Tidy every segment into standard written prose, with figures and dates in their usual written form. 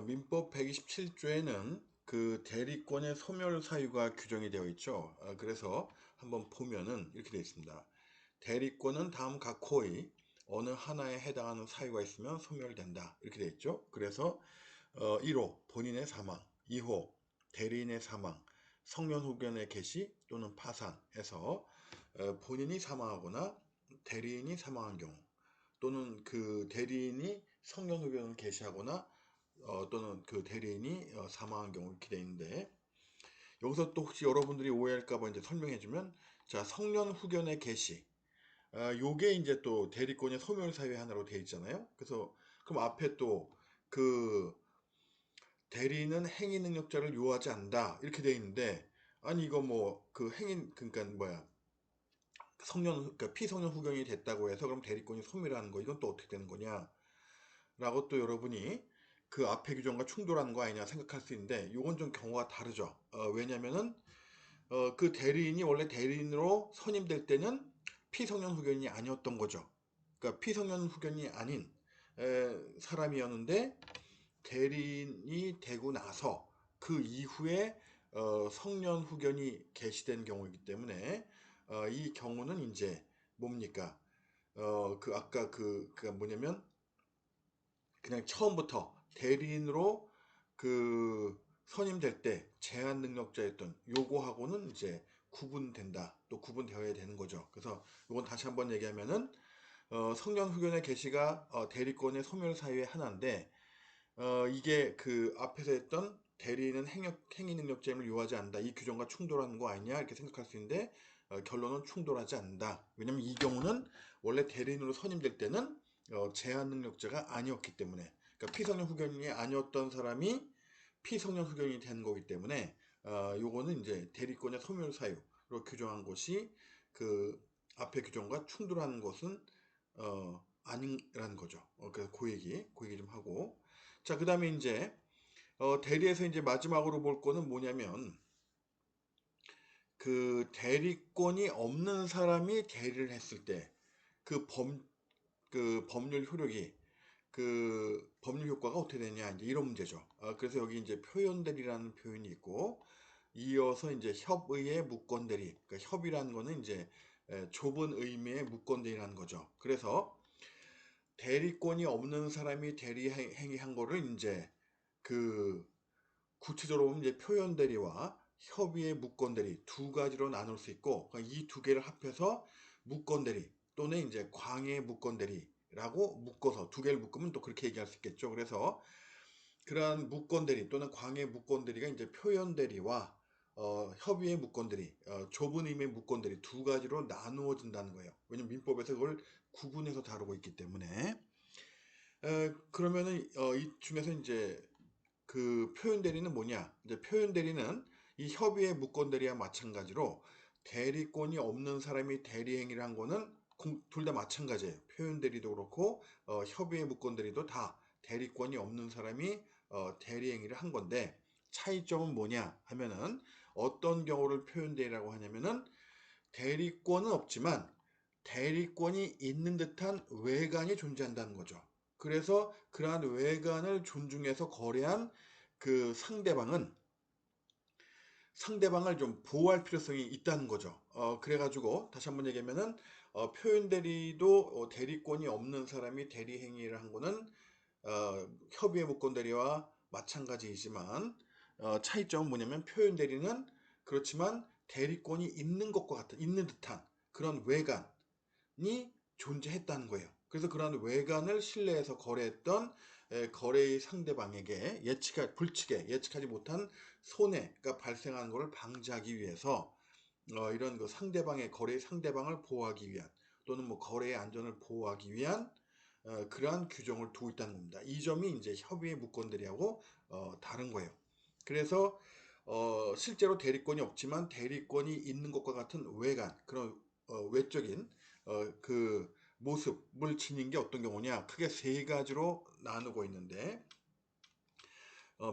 민법 127조에는 그 대리권의 소멸 사유가 규정이 되어 있죠. 그래서 한번 보면은 이렇게 되어 있습니다. 대리권은 다음 각 호의 어느 하나에 해당하는 사유가 있으면 소멸된다. 이렇게 되어 있죠. 그래서 1호 본인의 사망, 2호 대리인의 사망, 성년 후견의 개시 또는 파산해서 본인이 사망하거나 대리인이 사망한 경우 또는 그 대리인이 성년 후견을 개시하거나 또는 그 대리인이 사망한 경우 이렇게 되어 있는데, 여기서 또 혹시 여러분들이 오해할까봐 이제 설명해주면, 자, 성년 후견의 개시, 요게 이제 또 대리권의 소멸 사유의 하나로 되어 있잖아요. 그래서 그럼 앞에 또 그 대리인은 행위 능력자를 요하지 않는다 이렇게 되어 있는데, 아니 이거 뭐 그 행위 그러니까 뭐야, 그러니까 피성년 후견이 됐다고 해서 그럼 대리권이 소멸하는 거, 이건 또 어떻게 되는 거냐? 라고 또 여러분이 그 앞의 규정과 충돌하는 거 아니냐 생각할 수 있는데, 이건 좀 경우가 다르죠. 왜냐면은 그 대리인이 원래 대리인으로 선임될 때는 피성년 후견이 아니었던 거죠. 그러니까 피성년 후견이 아닌 사람이었는데, 대리인이 되고 나서 그 이후에 성년 후견이 개시된 경우이기 때문에 이 경우는 이제 뭡니까? 그 아까 그가 뭐냐면, 그냥 처음부터 대리인으로 그 선임될 때 제한 능력자였던 요거하고는 이제 구분된다. 또 구분되어야 되는 거죠. 그래서 이건 다시 한번 얘기하면은 성년 후견의 개시가 대리권의 소멸 사유의 하나인데, 이게 그 앞에서 했던 대리인은 행위 능력자임을 요하지 않는다, 이 규정과 충돌하는 거 아니냐 이렇게 생각할 수 있는데, 결론은 충돌하지 않는다. 왜냐면 이 경우는 원래 대리인으로 선임될 때는 제한 능력자가 아니었기 때문에, 그러니까 피성년 후견인이 아니었던 사람이 피성년 후견인이 된 거기 때문에 요거는 이제 대리권의 소멸 사유로 규정한 것이 그 앞의 규정과 충돌하는 것은 아니라는 거죠. 그래서 그 얘기 좀 하고. 자, 그 다음에 이제, 대리에서 이제 마지막으로 볼 거는 뭐냐면, 그 대리권이 없는 사람이 대리를 했을 때, 그 그 법률 효력이, 그 법률 효과가 어떻게 되냐, 이제 이런 문제죠. 그래서 여기 이제 표현대리라는 표현이 있고, 이어서 이제 협의의 무권대리, 그러니까 협의라는 거는 이제 좁은 의미의 무권대리라는 거죠. 그래서 대리권이 없는 사람이 대리 행위한 거를 이제 그 구체적으로 보면 이제 표현 대리와 협의의 무권 대리 두 가지로 나눌 수 있고, 이 두 개를 합해서 무권 대리 또는 이제 광해 무권 대리라고 묶어서 두 개를 묶으면 또 그렇게 얘기할 수 있겠죠. 그래서 그러한 무권 대리 또는 광해 무권 대리가 이제 표현 대리와 협의의 무권 대리, 좁은 의미의 무권 대리 두 가지로 나누어진다는 거예요. 왜냐면 민법에서 그걸 구분해서 다루고 있기 때문에. 그러면은 이 중에서 이제 그 표현 대리는 뭐냐? 이제 표현 대리는 이 협의의 무권 대리와 마찬가지로 대리권이 없는 사람이 대리 행위를 한 거는 둘 다 마찬가지예요. 표현 대리도 그렇고 협의의 무권 대리도 다 대리권이 없는 사람이 대리 행위를 한 건데, 차이점은 뭐냐 하면은, 어떤 경우를 표현 대리라고 하냐면은 대리권은 없지만 대리권이 있는 듯한 외관이 존재한다는 거죠. 그래서 그러한 외관을 존중해서 거래한 그 상대방을 좀 보호할 필요성이 있다는 거죠. 그래가지고 다시 한번 얘기하면은 표현 대리도 대리권이 없는 사람이 대리 행위를 한 거는 협의의 무권 대리와 마찬가지이지만, 차이점은 뭐냐면 표현 대리는 그렇지만 대리권이 있는 것과 같은, 있는 듯한 그런 외관이 존재했다는 거예요. 그래서 그런 외관을 신뢰해서 거래했던 거래의 상대방에게 불측에 예측하지 못한 손해가 발생하는 것을 방지하기 위해서 이런 그 거래의 상대방을 보호하기 위한, 또는 뭐 거래의 안전을 보호하기 위한 그러한 규정을 두고 있다는 겁니다. 이 점이 이제 협의의 무권들이하고 다른 거예요. 그래서 실제로 대리권이 없지만 대리권이 있는 것과 같은 외관, 그런 외적인 그 모습을 지닌 게 어떤 경우냐, 크게 세 가지로 나누고 있는데,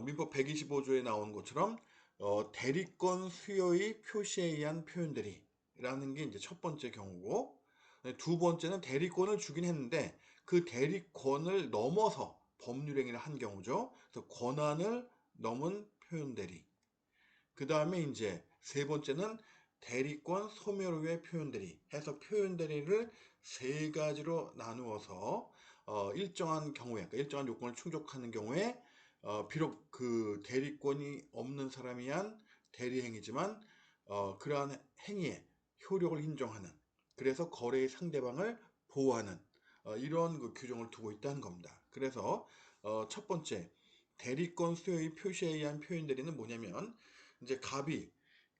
민법 125조에 나온 것처럼 대리권 수요의 표시에 의한 표현들이라는 게 이제 첫 번째 경우고, 두 번째는 대리권을 주긴 했는데 그 대리권을 넘어서 법률행위를 한 경우죠. 그래서 권한을 넘은 표현대리. 그 다음에 이제 세 번째는 대리권 소멸 후의 표현대리 해서 표현대리를 세 가지로 나누어서 일정한 경우에, 그러니까 일정한 요건을 충족하는 경우에 비록 그 대리권이 없는 사람이 한 대리행위지만 그러한 행위에 효력을 인정하는, 그래서 거래의 상대방을 보호하는 이런 그 규정을 두고 있다는 겁니다. 그래서 첫 번째 대리권 수요의 표시에 의한 표현대리는 뭐냐면, 이제 갑이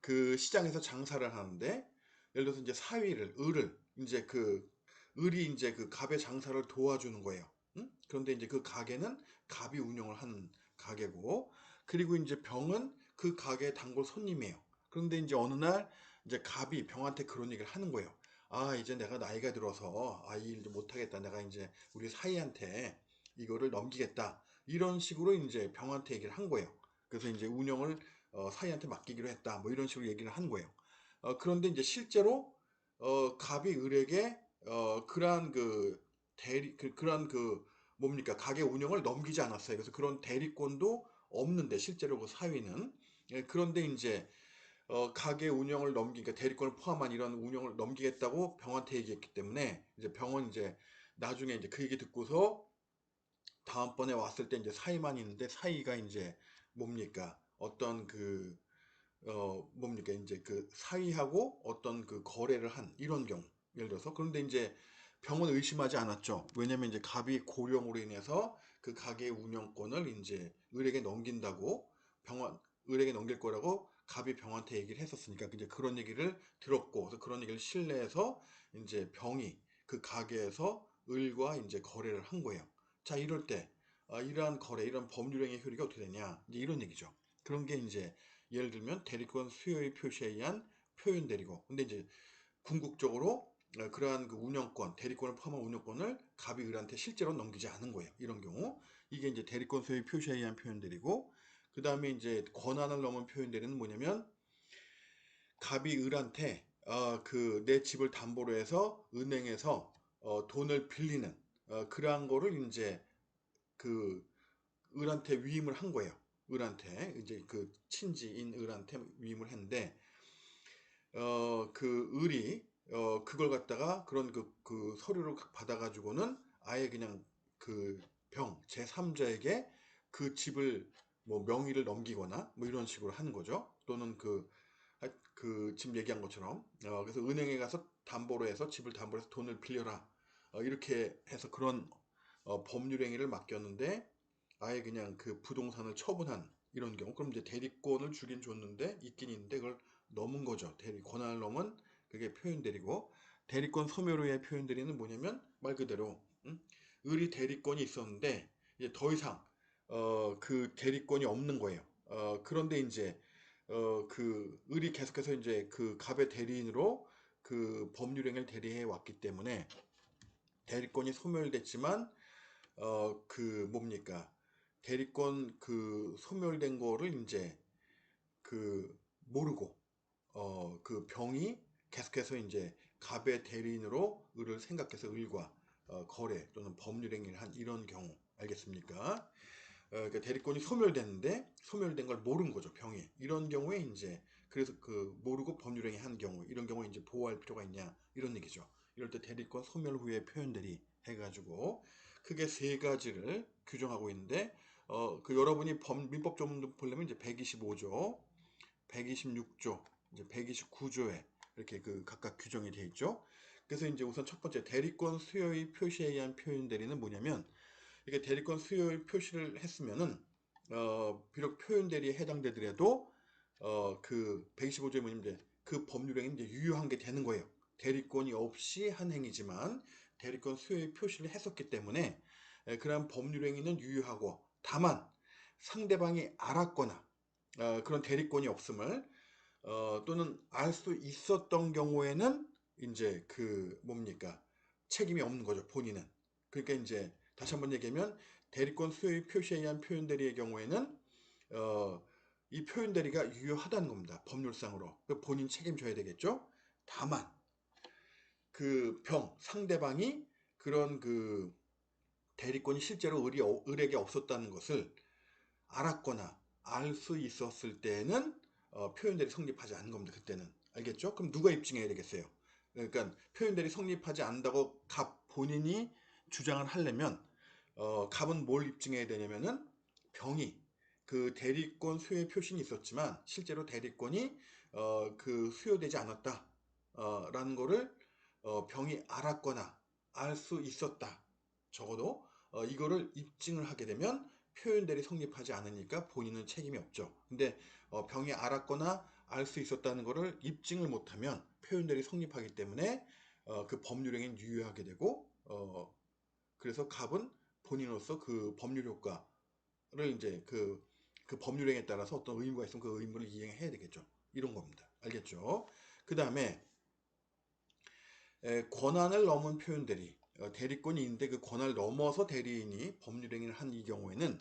그 시장에서 장사를 하는데, 예를 들어서 이제 사위를, 을을, 이제 그 을이 이제 그 갑의 장사를 도와주는 거예요. 응? 그런데 이제 그 가게는 갑이 운영을 하는 가게고, 그리고 이제 병은 그 가게 단골 손님이에요. 그런데 이제 어느 날 이제 갑이 병한테 그런 얘기를 하는 거예요. 아, 이제 내가 나이가 들어서 이 일 못하겠다. 내가 이제 우리 사위한테 이거를 넘기겠다. 이런 식으로 이제 병한테 얘기를 한 거예요. 그래서 이제 운영을 사이한테 맡기기로 했다. 뭐 이런 식으로 얘기를 한 거예요. 그런데 이제 실제로 갑이 을에게 그러한 그 그러한 그 뭡니까 가게 운영을 넘기지 않았어요. 그래서 그런 대리권도 없는데 실제로 그 사위는. 예, 그런데 이제 가게 운영을 넘기니까 대리권을 포함한 이런 운영을 넘기겠다고 병한테 얘기했기 때문에 이제 병은 이제 나중에 이제 그 얘기 듣고서 다음번에 왔을 때 이제 사이만 있는데 사이가 이제 뭡니까 어떤 그 뭡니까 이제 그 사이하고 어떤 그 거래를 한 이런 경우, 예를 들어서. 그런데 이제 병은 의심하지 않았죠. 왜냐면 이제 갑이 고령으로 인해서 그 가게 운영권을 이제 을에게 넘긴다고, 병원 을에게 넘길 거라고 갑이 병한테 얘기를 했었으니까 이제 그런 얘기를 들었고, 그래서 그런 얘기를 신뢰해서 이제 병이 그 가게에서 을과 이제 거래를 한 거예요. 자, 이럴 때 이러한 거래, 이런 법률행위 효력이 어떻게 되냐, 이제 이런 얘기죠. 그런 게 이제 예를 들면 대리권 수요의 표시에 의한 표현 대리고, 근데 이제 궁극적으로 그러한 그 운영권, 대리권을 포함한 운영권을 갑이 을한테 실제로 넘기지 않은 거예요. 이런 경우 이게 이제 대리권 수요의 표시에 의한 표현 대리고, 그 다음에 이제 권한을 넘은 표현 대리는 뭐냐면, 갑이 을한테 그 내 집을 담보로 해서 은행에서 돈을 빌리는 그러한 거를 이제 그 을한테 위임을 한 거예요. 을한테 이제 그 친지인 을한테 위임을 했는데 그 을이 그걸 갖다가 그런 그 서류를 받아가지고는 아예 그냥 그 제3자에게 그 집을 뭐 명의를 넘기거나 뭐 이런 식으로 하는 거죠. 또는 그 지금 얘기한 것처럼 그래서 은행에 가서 담보로 해서 집을 담보로 해서 돈을 빌려라 이렇게 해서 그런 법률행위를 맡겼는데 아예 그냥 그 부동산을 처분한 이런 경우, 그럼 이제 대리권을 주긴 줬는데 있긴 있는데 그걸 넘은 거죠. 권한을 넘은 그게 표현대리고, 대리권 소멸 후의 표현대리는 뭐냐면 말 그대로 을이 대리권이 있었는데 이제 더 이상 그 대리권이 없는 거예요. 그런데 이제 그 을이 계속해서 이제 그 갑의 대리인으로 그 법률행위를 대리해 왔기 때문에 대리권이 소멸됐지만 그 뭡니까 대리권 그 소멸된 거를 이제 그 모르고 그 병이 계속해서 이제 갑의 대리인으로 을을 생각해서 을과 거래 또는 법률행위를 한 이런 경우, 알겠습니까? 그러니까 대리권이 소멸됐는데 소멸된 걸 모른 거죠, 병이. 이런 경우에 이제 그래서 그 모르고 법률행위 한 경우, 이런 경우에 이제 보호할 필요가 있냐 이런 얘기죠. 이럴 때 대리권 소멸 후의 표현들이 해가지고 크게 세 가지를 규정하고 있는데 그 여러분이 민법 조문 보려면 이제 125조, 126조, 이제 129조에 이렇게 그 각각 규정이 되어 있죠. 그래서 이제 우선 첫 번째 대리권 수요의 표시에 의한 표현 대리는 뭐냐면, 이게 대리권 수요의 표시를 했으면은 비록 표현 대리에 해당되더라도 그 125조에 뭐냐면 그 법률행위는 이제 유효한 게 되는 거예요. 대리권이 없이 한 행위지만 대리권 수요의 표시를 했었기 때문에 그러한 법률행위는 유효하고, 다만 상대방이 알았거나 그런 대리권이 없음을 또는 알 수 있었던 경우에는 이제 그 뭡니까 책임이 없는 거죠, 본인은. 그러니까 이제 다시 한번 얘기하면 대리권 수요의 표시에 의한 표현 대리의 경우에는 이 표현 대리가 유효하다는 겁니다, 법률상으로. 본인 책임져야 되겠죠. 다만 그 상대방이 그런 그 대리권이 실제로 을에게 없었다는 것을 알았거나 알 수 있었을 때는 표현대리 성립하지 않는 겁니다. 그때는. 알겠죠? 그럼 누가 입증해야 되겠어요? 그러니까 표현대리 성립하지 않는다고 갑 본인이 주장을 하려면 갑은 뭘 입증해야 되냐면은 병이 그 대리권 수요 표시는 있었지만 실제로 대리권이 그 수요되지 않았다 라는 거를 병이 알았거나 알 수 있었다. 적어도 이거를 입증을 하게 되면 표현대리 성립하지 않으니까 본인은 책임이 없죠. 근데 병이 알았거나 알 수 있었다는 것을 입증을 못하면 표현대리 성립하기 때문에 그 법률행위는 유효하게 되고 그래서 갑은 본인으로서 그 법률 효과를 이제 그 법률행위에 따라서 어떤 의무가 있으면 그 의무를 이행해야 되겠죠. 이런 겁니다. 알겠죠? 그 다음에 권한을 넘은 표현대리 대리권이 있는데 그 권한을 넘어서 대리인이 법률행위를 한 이 경우에는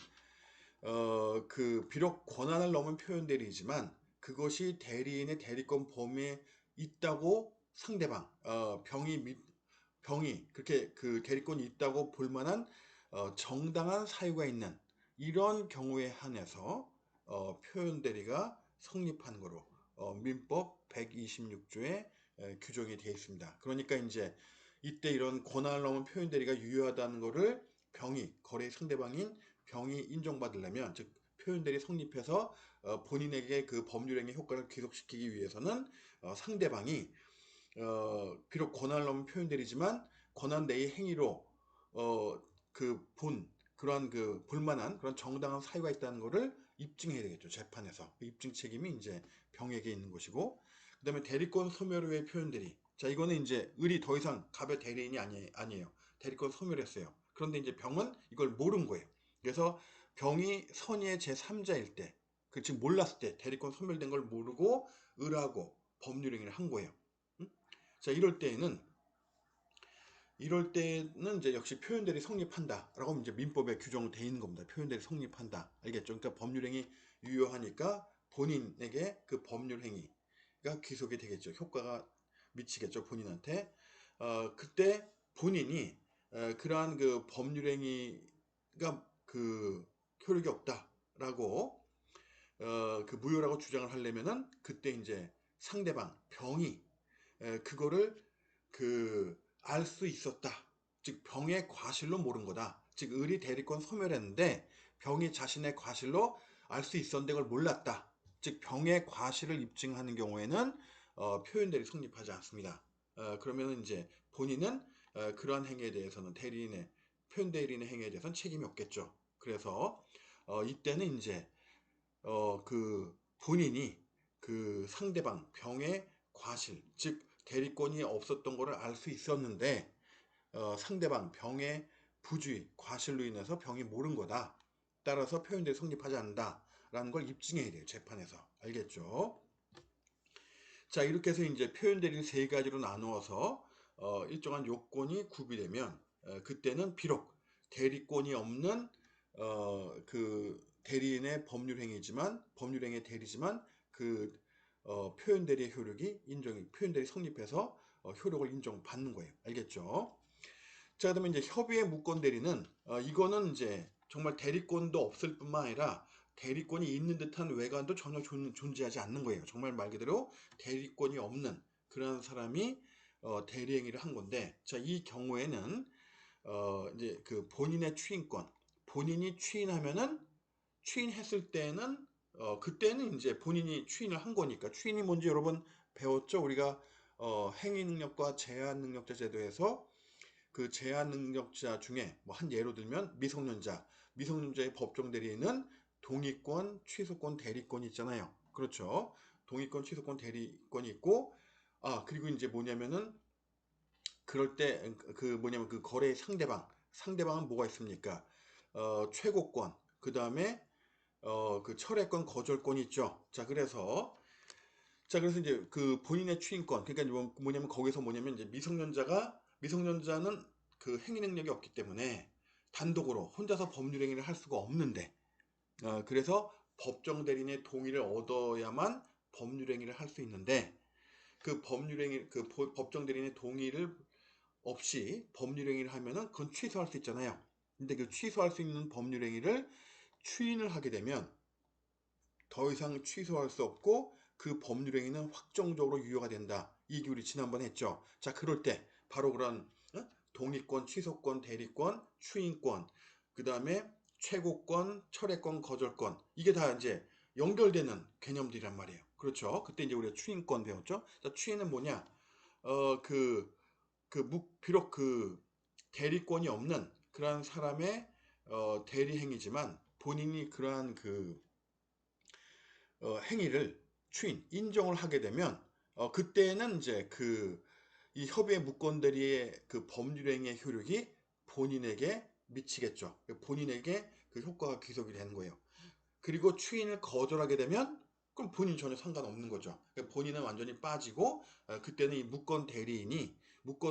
그 비록 권한을 넘은 표현대리이지만 그것이 대리인의 대리권 범위에 있다고 상대방 병이 그렇게 그 대리권이 있다고 볼 만한 정당한 사유가 있는 이런 경우에 한해서 표현대리가 성립한 거로 민법 126조에 규정이 되어 있습니다. 그러니까 이제 이때 이런 권한을 넘은 표현대리가 유효하다는 것을 거래 상대방인 병이 인정받으려면 즉 표현대리 성립해서 본인에게 그 법률행위 효과를 귀속시키기 위해서는 상대방이 비록 권한을 넘은 표현들이지만 권한 내의 행위로 그러한 그 볼만한 그런 정당한 사유가 있다는 것을 입증해야 되겠죠. 재판에서 그 입증 책임이 이제 병에게 있는 것이고 그 다음에 대리권 소멸의 표현들이 자 이거는 이제 을이 더 이상 갑의 대리인이 아니에요. 대리권 소멸했어요. 그런데 이제 병은 이걸 모른 거예요. 그래서 병이 선의의 제3자일 때, 즉 몰랐을 때 대리권 소멸된 걸 모르고 을하고 법률행위를 한 거예요. 자, 이럴 때는 이제 역시 표현대리 성립한다라고 이제 민법에 규정되어 있는 겁니다. 표현대리 성립한다. 알겠죠? 그러니까 법률행위 유효하니까 본인에게 그 법률행위가 귀속이 되겠죠. 효과가 미치겠죠. 본인한테. 그때 본인이 그러한 그 법률행위가 그 효력이 없다라고 그 무효라고 주장을 하려면은 그때 이제 상대방 병이 그거를 그 알 수 있었다. 즉 병의 과실로 모른 거다. 즉 을이 대리권 소멸했는데 병이 자신의 과실로 알 수 있었는데 그걸 몰랐다. 즉 병의 과실을 입증하는 경우에는 표현대리 성립하지 않습니다. 그러면 이제 본인은 그러한 행위에 대해서는 표현대리인의 행위에 대해서는 책임이 없겠죠. 그래서 이때는 이제 그 본인이 그 상대방 병의 과실, 즉 대리권이 없었던 것을 알 수 있었는데 상대방 병의 부주의, 과실로 인해서 병이 모른 거다. 따라서 표현대리 성립하지 않는다라는 걸 입증해야 돼요. 재판에서. 알겠죠? 자, 이렇게 해서 이제 표현대리를 세 가지로 나누어서 일정한 요건이 구비되면 그때는 비록 대리권이 없는 그 대리인의 법률행위 대리지만 그 표현대리의 표현대리 성립해서 효력을 인정받는 거예요. 알겠죠? 자, 그다음에 이제 협의의 무권 대리는 이거는 이제 정말 대리권도 없을 뿐만 아니라 대리권이 있는 듯한 외관도 전혀 존재하지 않는 거예요. 정말 말 그대로 대리권이 없는 그런 사람이 대리행위를 한 건데, 자, 이 경우에는 이제 그 본인이 취인했을 때는 그때는 이제 본인이 취인을 한 거니까 취인이 뭔지 여러분 배웠죠? 우리가 행위 능력과 제한 능력자 제도에서 그 제한 능력자 중에 뭐 한 예로 들면 미성년자의 법정 대리인은 동의권, 취소권, 대리권이 있잖아요. 그렇죠? 동의권, 취소권, 대리권이 있고 그리고 이제 뭐냐면은 그럴 때 그 거래의 상대방은 뭐가 있습니까? 최고권, 그 다음에 그 철회권, 거절권이 있죠. 그래서 이제 그 본인의 추인권, 그러니까 뭐냐면 거기서 뭐냐면 이제 미성년자는 그 행위 능력이 없기 때문에 단독으로 혼자서 법률 행위를 할 수가 없는데, 그래서 법정 대리인의 동의를 얻어야만 법률 행위를 할 수 있는데 법정 대리인의 동의를 없이 법률 행위를 하면은 그건 취소할 수 있잖아요. 근데 그 취소할 수 있는 법률 행위를 추인을 하게 되면 더 이상 취소할 수 없고 그 법률 행위는 확정적으로 유효가 된다. 이게 우리 지난번에 했죠. 자, 그럴 때 바로 그런 동의권, 취소권, 대리권, 추인권, 그 다음에 최고권, 철회권, 거절권, 이게 다 이제 연결되는 개념들이란 말이에요. 그렇죠. 그때 이제 우리가 추인권 배웠죠. 자, 추인은 뭐냐? 비록 그 대리권이 없는 그러한 사람의 대리 행위지만 본인이 그러한 행위를 추인, 인정을 하게 되면 그때는 이제 이 협의의 무건대리의 그 법률행위의 효력이 본인에게 미치겠죠. 본인에게 그 효과가 귀속이 되는 거예요. 그리고 추인을 거절하게 되면 그럼 본인 전혀 상관없는 거죠. 본인은 완전히 빠지고 그때는 이 무건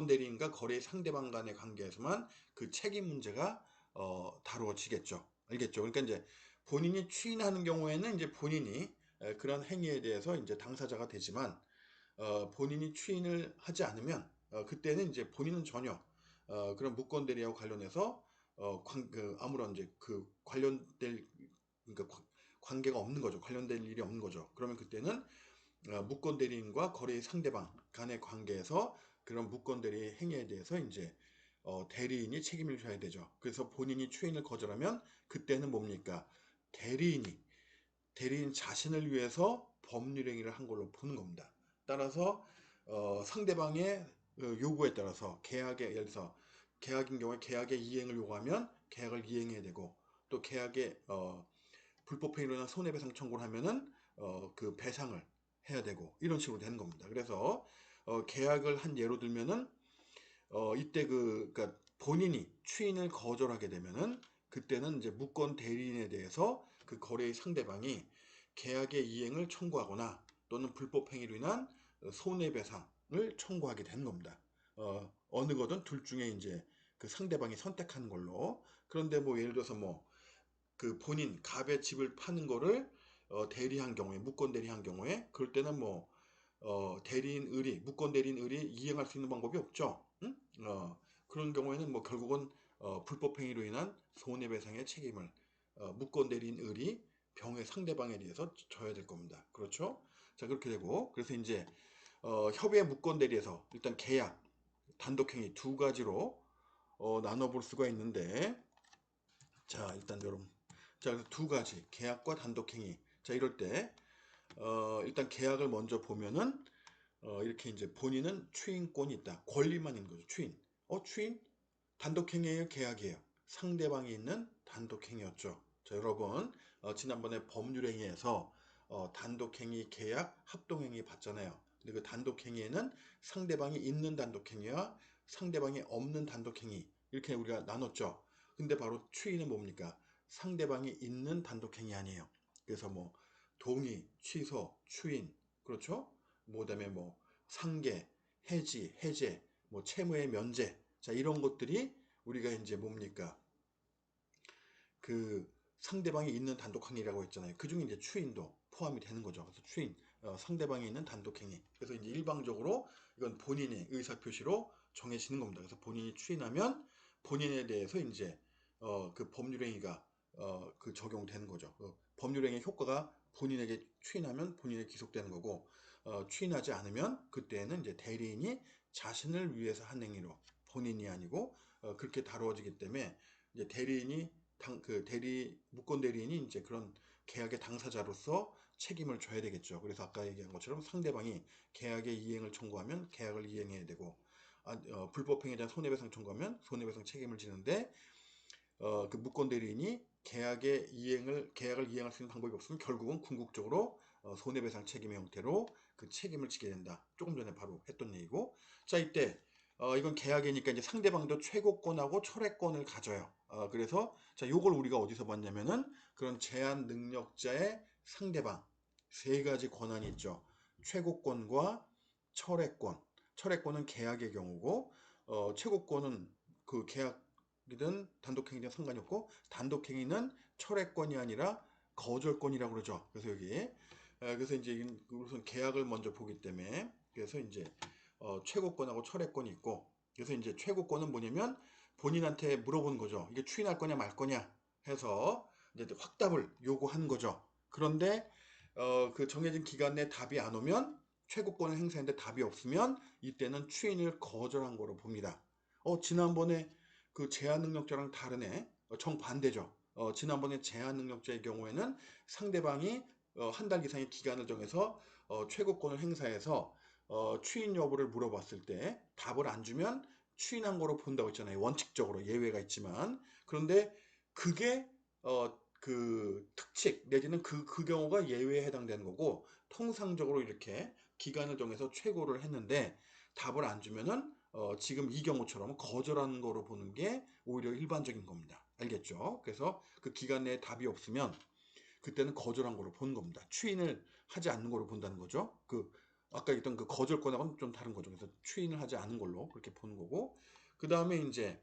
대리인과 거래 상대방 간의 관계에서만 그 책임 문제가 다루어지겠죠. 알겠죠? 그러니까 이제 본인이 추인하는 경우에는 이제 본인이 그런 행위에 대해서 이제 당사자가 되지만 본인이 추인을 하지 않으면 그때는 이제 본인은 전혀 그런 무건 대리하고 관련해서 아무런 이제 그 관련될 그러니까 관계가 없는 거죠. 관련된 일이 없는 거죠. 그러면 그때는 무건 대리인과 거래의 상대방 간의 관계에서 그런 무건 대리의 행위에 대해서 이제 대리인이 책임을 져야 되죠. 그래서 본인이 추인을 거절하면 그때는 뭡니까? 대리인 자신을 위해서 법률 행위를 한 걸로 보는 겁니다. 따라서 상대방의 요구에 따라서 예를 들어서 계약인 경우에 계약의 이행을 요구하면 계약을 이행해야 되고 또 계약의 불법 행위로 인한 손해배상 청구를 하면은 그 배상을 해야 되고 이런 식으로 되는 겁니다. 그래서 계약을 한 예로 들면은 이때 그러니까 본인이 추인을 거절하게 되면은 그때는 이제 무건 대리인에 대해서 그 거래의 상대방이 계약의 이행을 청구하거나 또는 불법 행위로 인한 손해배상을 청구하게 되는 겁니다. 어느 거든 둘 중에 이제 그 상대방이 선택하는 걸로. 그런데 뭐 예를 들어서 뭐 그 본인 갑의 집을 파는 거를 대리한 경우에 무건 대리한 경우에 그럴 때는 뭐 무건 대리인 의리 이행할 수 있는 방법이 없죠. 응? 그런 경우에는 뭐 결국은 불법 행위로 인한 손해배상의 책임을 무건 대리인 의리 병의 상대방에 대해서 져야 될 겁니다. 그렇죠? 자, 그렇게 되고 그래서 이제 협의의 무건 대리에서 일단 계약, 단독행위 두 가지로 나눠볼 수가 있는데 자, 일단 여러분 자, 그래서 두 가지 계약과 단독행위. 자, 이럴 때 일단 계약을 먼저 보면은 이렇게 이제 본인은 추인권이 있다. 권리만 있는 거죠. 추인? 단독행위예요, 계약이에요? 상대방이 있는 단독행위였죠. 자, 여러분 지난번에 법률행위에서 단독행위, 계약, 합동행위 봤잖아요. 근데 그 단독행위에는 상대방이 있는 단독행위와 상대방이 없는 단독행위 이렇게 우리가 나눴죠. 근데 바로 추인은 뭡니까? 상대방이 있는 단독행위 아니에요. 그래서 뭐 동의, 취소, 추인, 그렇죠? 뭐 그다음에 뭐 상계, 해제, 뭐 채무의 면제, 자 이런 것들이 우리가 이제 뭡니까? 그 상대방이 있는 단독행위라고 했잖아요. 그 중에 이제 추인도 포함이 되는 거죠. 그래서 추인, 상대방이 있는 단독행위. 그래서 이제 일방적으로 이건 본인의 의사표시로 정해지는 겁니다. 그래서 본인이 추인하면 본인에 대해서 이제 그 법률행위가 그 적용되는 거죠. 법률행위 효과가 본인에게 추인하면 본인에 기속되는 거고 추인하지 않으면 그때는 이제 대리인이 자신을 위해서 한 행위로 본인이 아니고 그렇게 다루어지기 때문에 이제 무권 대리인이 이제 그런 계약의 당사자로서 책임을 져야 되겠죠. 그래서 아까 얘기한 것처럼 상대방이 계약의 이행을 청구하면 계약을 이행해야 되고, 불법행위에 대한 손해배상 청구하면 손해배상 책임을 지는데, 그 무권 대리인이 계약을 이행할 수 있는 방법이 없으면 결국은 궁극적으로 손해배상 책임의 형태로 그 책임을 지게 된다. 조금 전에 바로 했던 얘기고, 자 이때 이건 계약이니까 이제 상대방도 최고권하고 철회권을 가져요. 그래서 자 요걸 우리가 어디서 봤냐면은 그런 제한 능력자의 상대방 세 가지 권한이 있죠. 최고권과 철회권. 철회권은 계약의 경우고 최고권은 그 계약이든 단독행위든 상관이 없고 단독행위는 철회권이 아니라 거절권이라고 그러죠. 그래서 여기 그래서 이제 우선 계약을 먼저 보기 때문에 그래서 이제 최고권하고 철회권이 있고 그래서 이제 최고권은 뭐냐면 본인한테 물어보는 거죠. 이게 추인할 거냐 말 거냐 해서 이제 확답을 요구한 거죠. 그런데 그 정해진 기간 내 답이 안 오면 최고권을 행사했는데 답이 없으면 이때는 추인을 거절한 거로 봅니다. 지난번에 그 제한 능력자랑 다르네. 정반대죠. 지난번에 제한 능력자의 경우에는 상대방이 한 달 이상의 기간을 정해서 최고권을 행사해서 추인 여부를 물어봤을 때 답을 안 주면 추인한 거로 본다고 했잖아요. 원칙적으로 예외가 있지만. 그런데 그게 그 특칙 내지는 그 경우가 예외에 해당되는 거고, 통상적으로 이렇게 기간을 정해서 최고를 했는데 답을 안 주면은 지금 이 경우처럼 거절하는 거로 보는 게 오히려 일반적인 겁니다. 알겠죠? 그래서 그 기간 내에 답이 없으면 그때는 거절한 거로 보는 겁니다. 추인을 하지 않는 거로 본다는 거죠. 아까 했던 그 거절권하고는 좀 다른 거죠. 그래서 추인을 하지 않은 걸로 그렇게 보는 거고, 그 다음에 이제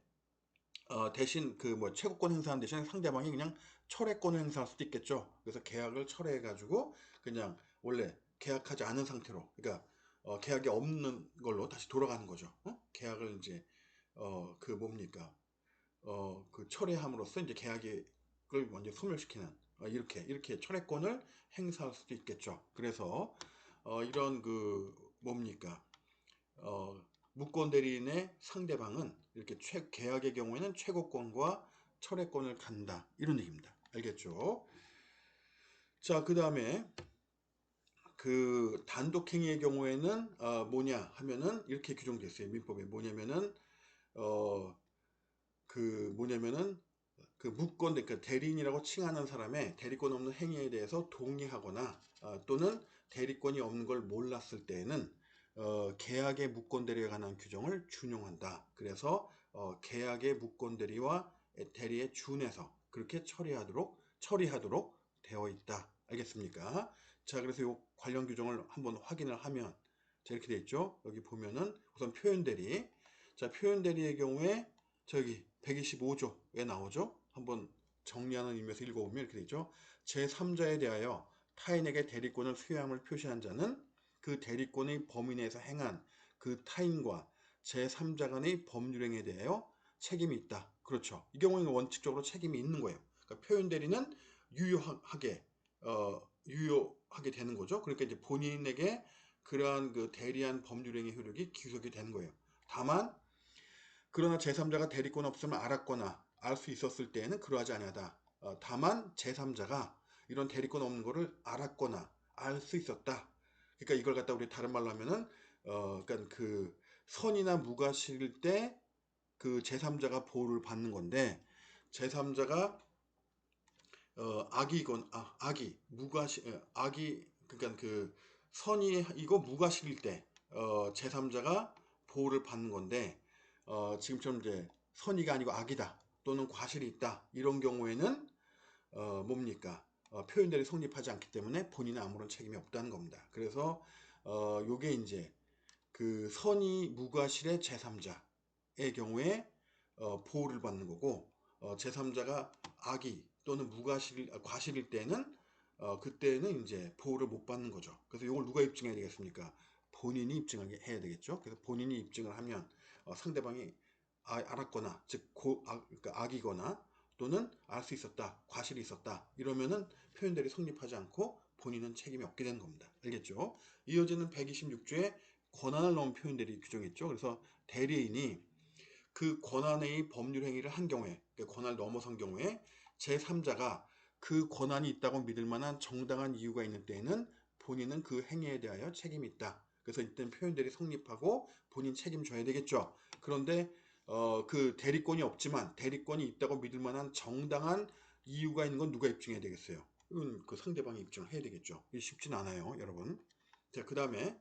대신 그 뭐 채권권 행사하는 대신 상대방이 그냥 철회권을 행사할 수도 있겠죠. 그래서 계약을 철회해가지고 그냥 원래 계약하지 않은 상태로, 그러니까 계약이 없는 걸로 다시 돌아가는 거죠. 계약을 이제 그 뭡니까 그 철회함으로써 이제 계약을 먼저 소멸시키는, 이렇게 철회권을 행사할 수도 있겠죠. 그래서 이런 그 뭡니까 무권 대리인의 상대방은 이렇게 계약의 경우에는 최고권과 철회권을 갖는다, 이런 얘기입니다. 알겠죠? 자, 그 다음에 그 단독행위의 경우에는 뭐냐 하면은 이렇게 규정되어 있어요. 민법에 뭐냐면은 그 무권, 그러니까 대리인이라고 칭하는 사람의 대리권 없는 행위에 대해서 동의하거나 또는 대리권이 없는 걸 몰랐을 때에는 계약의 무권 대리에 관한 규정을 준용한다. 그래서 계약의 무권 대리와 대리에 준해서 그렇게 처리하도록 되어 있다. 알겠습니까? 자, 그래서 이 관련 규정을 한번 확인을 하면 자, 이렇게 되어 있죠. 여기 보면은 우선 표현 대리. 자, 표현 대리의 경우에 저기 125조에 나오죠. 한번 정리하는 의미에서 읽어보면 이렇게 되죠. 제3자에 대하여 타인에게 대리권을 수여함을 표시한 자는 그 대리권의 범위 내에서 행한 그 타인과 제3자 간의 법률행위에 대하여 책임이 있다. 그렇죠. 이 경우에는 원칙적으로 책임이 있는 거예요. 그러니까 표현 대리는 유효하게 되는 거죠. 그러니까 이제 본인에게 그러한 그 대리한 법률행위 효력이 귀속이 되는 거예요. 다만 그러나 제3자가 대리권 없음을 알았거나 알 수 있었을 때에는 그러하지 아니하다. 다만 제3자가 이런 대리권 없는 거를 알았거나 알 수 있었다. 그러니까 이걸 갖다 우리 다른 말로 하면은 그러니까 그 선이나 무가 실릴 때 그 제3자가 보호를 받는 건데, 제3자가 악이 그러니까 그 선이 이거 무가 실릴 때 제3자가 보호를 받는 건데, 지금처럼 이제 선의가 아니고 악이다 또는 과실이 있다 이런 경우에는 뭡니까 표현들이 성립하지 않기 때문에 본인은 아무런 책임이 없다는 겁니다. 그래서 요게 이제 그 선의 무과실의 제3자의 경우에 보호를 받는 거고, 제3자가 악의 또는 과실일 때는 그때는 이제 보호를 못 받는 거죠. 그래서 이걸 누가 입증해야 되겠습니까? 본인이 입증하게 해야 되겠죠. 그래서 본인이 입증을 하면 상대방이 알았거나 즉 그러니까 악이거나 또는 알 수 있었다, 과실이 있었다 이러면은 표현들이 성립하지 않고 본인은 책임이 없게 되는 겁니다. 알겠죠? 이어지는 126조에 권한을 넣은 표현들이 규정했죠. 그래서 대리인이 그 권한의 법률 행위를 한 경우에, 그러니까 권한을 넘어선 경우에 제3자가 그 권한이 있다고 믿을 만한 정당한 이유가 있는 때에는 본인은 그 행위에 대하여 책임이 있다. 그래서 이때는 표현들이 성립하고 본인 책임져야 되겠죠. 그런데 그 대리권이 없지만 대리권이 있다고 믿을 만한 정당한 이유가 있는 건 누가 입증해야 되겠어요? 이건 그 상대방이 입증을 해야 되겠죠. 이게 쉽진 않아요, 여러분. 자, 그 다음에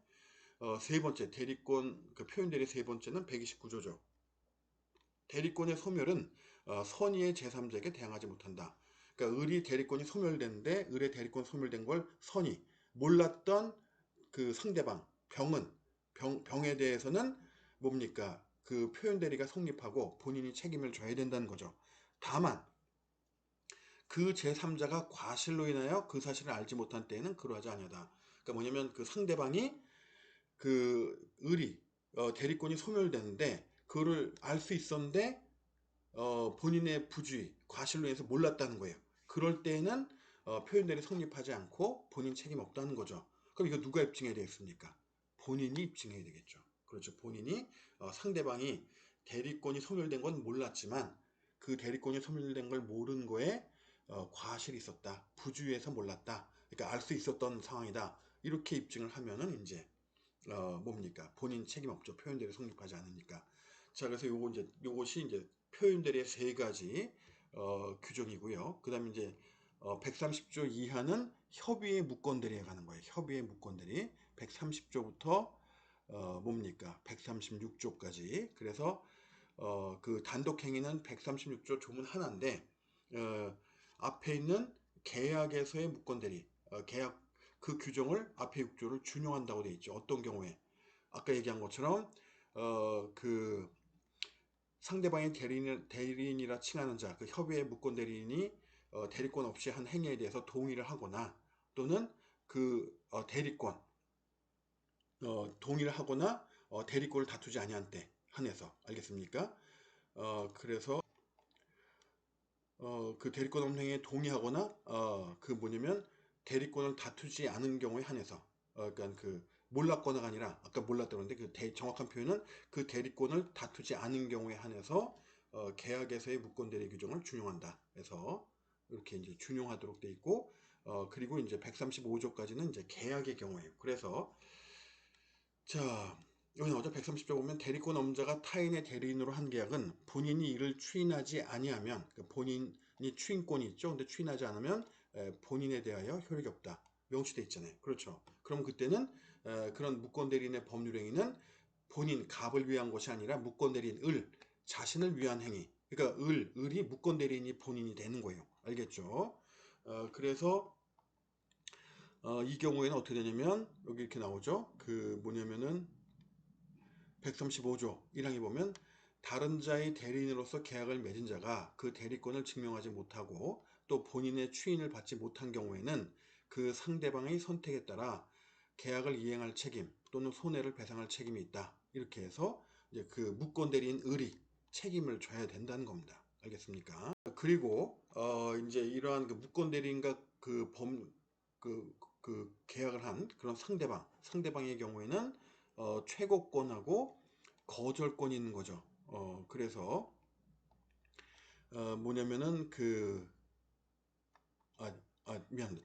세 번째 대리권 그 표현 대리 세 번째는 129조죠. 대리권의 소멸은 선의의 제3자에게 대항하지 못한다. 그러니까 을이 대리권이 소멸됐는데 을의 대리권 소멸된 걸 선의 몰랐던 그 상대방 병에 대해서는 뭡니까 그 표현 대리가 성립하고 본인이 책임을 져야 된다는 거죠. 다만 그 제3자가 과실로 인하여 그 사실을 알지 못한 때에는 그러하지 아니하다. 그러니까 뭐냐면 그 상대방이 그 을이 대리권이 소멸되는데 그거를 알 수 있었는데 본인의 부주의, 과실로 인해서 몰랐다는 거예요. 그럴 때에는 표현대리 성립하지 않고 본인 책임 없다는 거죠. 그럼 이거 누가 입증해야 되겠습니까? 본인이 입증해야 되겠죠. 그렇죠. 본인이 상대방이 대리권이 소멸된 건 몰랐지만 그 대리권이 소멸된 걸 모르는 거에 과실이 있었다. 부주의해서 몰랐다. 그러니까 알 수 있었던 상황이다. 이렇게 입증을 하면은 이제 뭡니까? 본인 책임 없죠. 표현대리 성립하지 않으니까. 자, 그래서 요것이 이제 표현대리의 세 가지 규정이고요. 그 다음에 이제 130조 이하는 협의의 무권대리에 가는 거예요. 협의의 무권대리. 130조부터 뭡니까? 136조까지. 그래서 그 단독행위는 136조 조문 하나인데 앞에 있는 계약에서의 무권대리, 계약 그 규정을 앞에 6조를 준용한다고 되어 있죠. 어떤 경우에 아까 얘기한 것처럼 그 상대방의 대리인이라 칭하는 자, 그 협의의 무권 대리인이 대리권 없이 한 행위에 대해서 동의를 하거나 또는 그 대리권 동의를 하거나 대리권을 다투지 아니한 때 한해서 알겠습니까? 그래서 그 대리권 없는 행위에 동의하거나 그 뭐냐면 대리권을 다투지 않은 경우에 한해서 그러니까 그 몰랐거나가 아니라 아까 몰랐다고 했는데 그 정확한 표현은 그 대리권을 다투지 않은 경우에 한해서 계약에서의 무권 대리 규정을 준용한다. 그래서 이렇게 이제 준용하도록 돼 있고 그리고 이제 135조까지는 이제 계약의 경우에요. 그래서 자, 여기 나오죠. 130조 보면 대리권 업자가 타인의 대리인으로 한 계약은 본인이 이를 추인하지 아니하면 그러니까 본인이 추인권이 있죠. 근데 추인하지 않으면 본인에 대하여 효력이 없다. 명시돼 있잖아요. 그렇죠. 그럼 그때는 그런 무권 대리인의 법률 행위는 본인 갑을 위한 것이 아니라 무권 대리인 을 자신을 위한 행위. 그러니까 을이 무권 대리인이 본인이 되는 거예요. 알겠죠? 그래서 이 경우에는 어떻게 되냐면 여기 이렇게 나오죠. 그 뭐냐면은 135조 1항에 보면 다른 자의 대리인으로서 계약을 맺은 자가 그 대리권을 증명하지 못하고 또 본인의 추인을 받지 못한 경우에는 그 상대방의 선택에 따라 계약을 이행할 책임 또는 손해를 배상할 책임이 있다. 이렇게 해서 이제 그 무권 대리인 을이 책임을 져야 된다는 겁니다. 알겠습니까? 그리고 이제 이러한 그 무권 대리인과 그 계약을 한 그런 상대방의 경우에는 최고권하고 거절권이 있는 거죠. 그래서 뭐냐면은 미안합니다.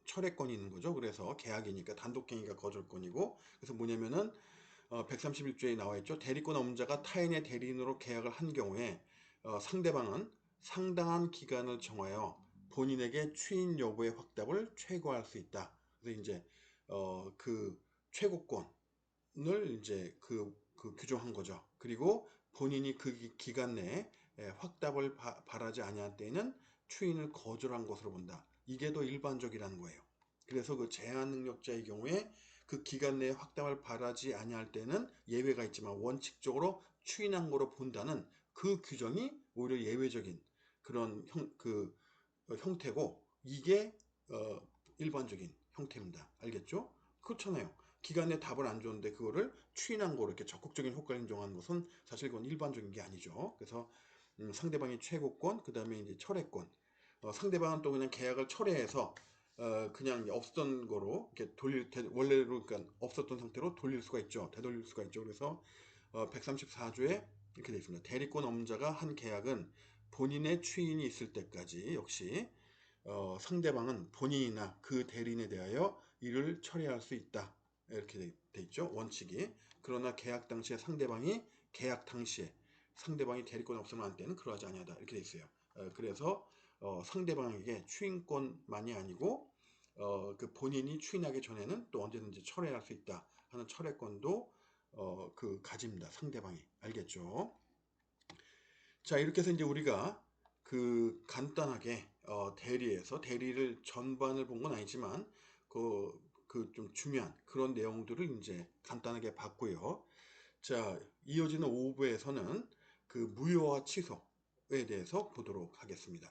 철회권이 있는 거죠. 그래서 계약이니까 단독행위가 거절권이고, 그래서 뭐냐면은 131조에 나와 있죠. 대리권 업자가 타인의 대리인으로 계약을 한 경우에 상대방은 상당한 기간을 정하여 본인에게 추인 여부의 확답을 최고할 수 있다. 그래서 이제 그 최고권을 이제 그 규정한 거죠. 그리고 본인이 그 기간 내에 확답을 바라지 아니한 때에는 추인을 거절한 것으로 본다. 이게 더 일반적이라는 거예요. 그래서 그 제한 능력자의 경우에 그 기간 내에 확답을 바라지 아니할 때는 예외가 있지만 원칙적으로 추인한 거로 본다는 그 규정이 오히려 예외적인 그런 형태고 이게 일반적인 형태입니다. 알겠죠? 그렇잖아요. 기간 내에 답을 안 줬는데 그거를 추인한 거로 이렇게 적극적인 효과를 인정하는 것은 사실 그건 일반적인 게 아니죠. 그래서 상대방이 최고권, 그 다음에 이제 철회권. 상대방은 또 그냥 계약을 철회해서 그냥 없었던 거로 이렇게 원래로 그러니까 없었던 상태로 돌릴 수가 있죠. 되돌릴 수가 있죠. 그래서 134조에 이렇게 되어 있습니다. 대리권 업자가 한 계약은 본인의 추인이 있을 때까지 역시 상대방은 본인이나 그 대리인에 대하여 이를 처리할 수 있다. 이렇게 돼 있죠. 원칙이. 그러나 계약 당시에 계약 당시에 상대방이 대리권 없으면 안 때는 그러하지 아니하다. 이렇게 돼 있어요. 그래서 상대방에게 추인권만이 아니고 그 본인이 추인하기 전에는 또 언제든지 철회할 수 있다 하는 철회권도 그 가집니다. 상대방이. 알겠죠? 자, 이렇게 해서 이제 우리가 그 간단하게 대리를 전반을 본 건 아니지만 그 좀 중요한 그런 내용들을 이제 간단하게 봤고요. 자, 이어지는 5부에서는 그 무효와 취소에 대해서 보도록 하겠습니다.